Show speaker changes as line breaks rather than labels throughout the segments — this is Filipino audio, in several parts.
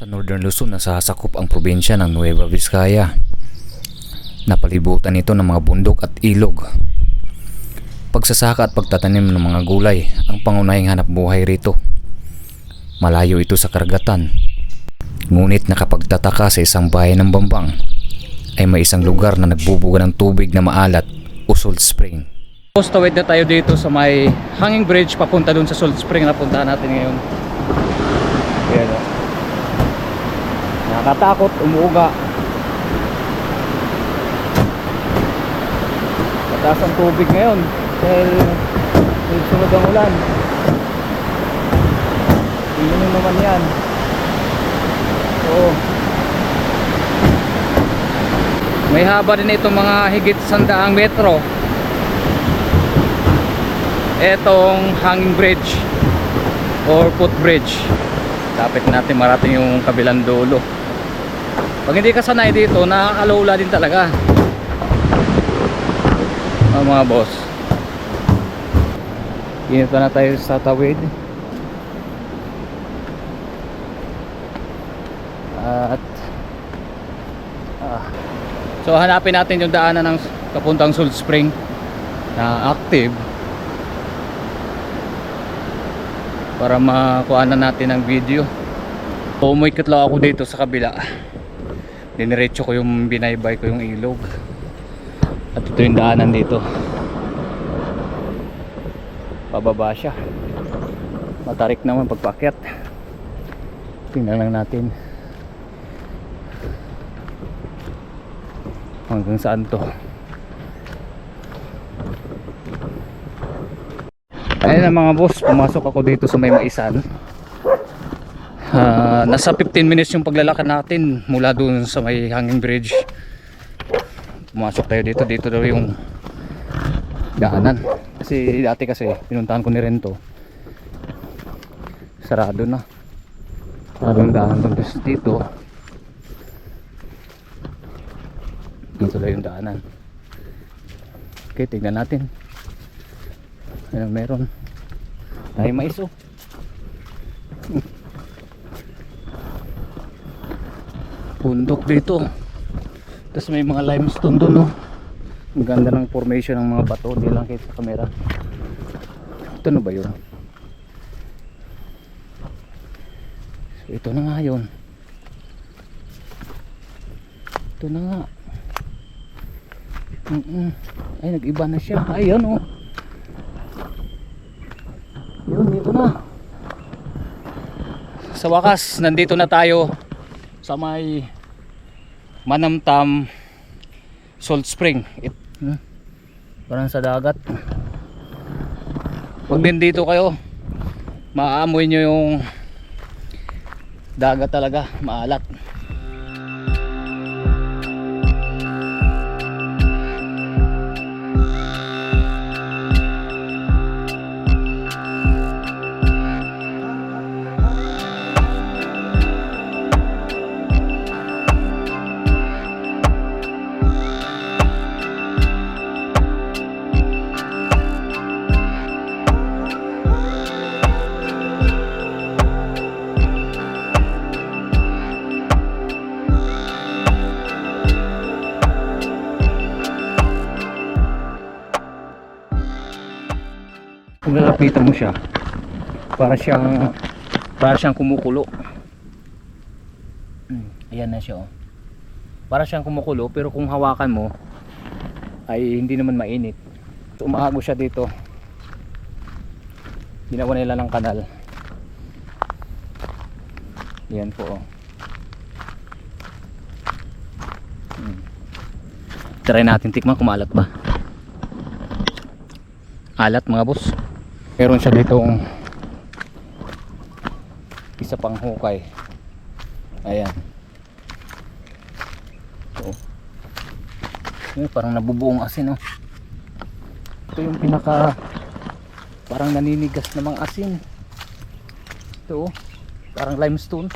Sa Northern Luzon, nasasakop ang probinsya ng Nueva Vizcaya. Napalibutan ito ng mga bundok at ilog. Pagsasaka at pagtatanim ng mga gulay ang pangunahing hanap buhay rito. Malayo ito sa karagatan. Ngunit nakapagtataka sa isang bayan ng Bambang ay may isang lugar na nagbubuga ng tubig na maalat o salt spring. Tawid na tayo dito sa may hanging bridge papunta dun sa salt spring na puntahan natin ngayon. Ayan o. Nakakatakot, umuuga. Mataas ang tubig ngayon dahil sunod ang ulan. Tingnan nyo naman yan. So, may haba din itong mga higit 100 metro. Etong hanging bridge or footbridge. Dapat natin marating yung kabilang dulo. Pag hindi ka sanay dito, nakakalula din talaga mga boss. Init na tayo sa tawid. So hanapin natin yung daanan ng kapuntang Salt Spring na active para makuha na natin ang video. So umikot lang ako dito sa kabila. Diniretso ko yung binaybay ko yung ilog. At ito yung daanan dito. Pababa siya. Matarik naman pagpaakyat. Tingnan lang natin hanggang saan to. Ayun na mga boss, pumasok ako dito sa may Maisan. Nasa 15 minutes yung paglalakad natin mula dun sa may hanging bridge. Pumasok tayo dito. Dito daw yung daanan. Kasi dati pinuntahan ko ni Rento. Sarado na. Sarado yung daanan dito. Dito daw yung daanan. Okay, tingnan natin. Ano meron? Ay, mais oh. Bundok dito. Tapos may mga limestone doon oh. Ang ganda ng formation ng mga bato. Hindi lang kita sa camera. Ito na ba yun? So, ito na nga yun. Ito na nga. Ay, nag-iba na siya. Ayan oh. Yun, dito na. Sa wakas, nandito na tayo sa may Manamtam Salt Spring. Parang sa dagat. Pag din dito kayo, maaamoy nyo yung dagat talaga, maalat. Kung lalapitan mo siya, para siyang kumukulo. Ayan na siya oh. Para siyang kumukulo, pero kung hawakan mo ay hindi naman mainit. Umaago siya dito. Ginawa nila ng kanal. Yan po oh. Try natin tikman kung maalat ba. Alat mga boss. Meron siya ditong isa pang hukay. Ayan. So, parang nabubuong asin oh. Ito yung pinaka parang naninigas namang asin. Ito oh. Parang limestone.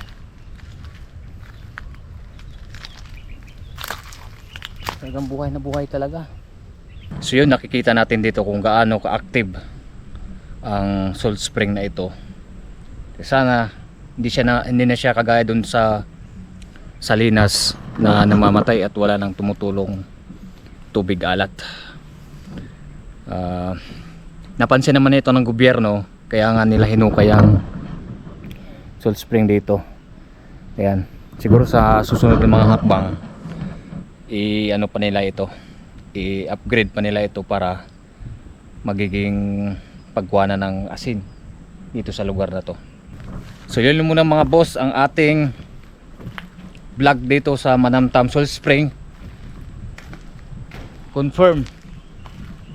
Talagang buhay na buhay talaga. So yun, nakikita natin dito kung gaano ka-active ang salt spring na ito. Sana Hindi na siya kagaya doon sa Salinas na namamatay at wala nang tumutulong tubig alat. Napansin naman ito ng gobyerno, kaya nga nila hinukay ang salt spring dito. Ayan, siguro sa susunod ng mga hakbang i-ano pa nila ito, i-upgrade pa nila ito para magiging pagkuhanan ng asin dito sa lugar na to. So yun muna mga boss ang ating vlog dito sa Manamtam Salt Spring. Confirm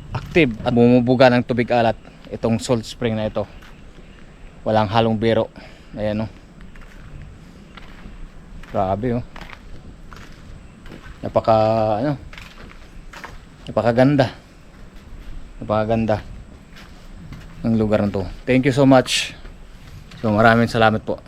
active at bumubuga ng tubig alat itong salt spring na ito. Walang halong biro. Ayan oh. Grabe oh. Napakaganda ng lugar na to. Thank you so much. So maraming salamat po.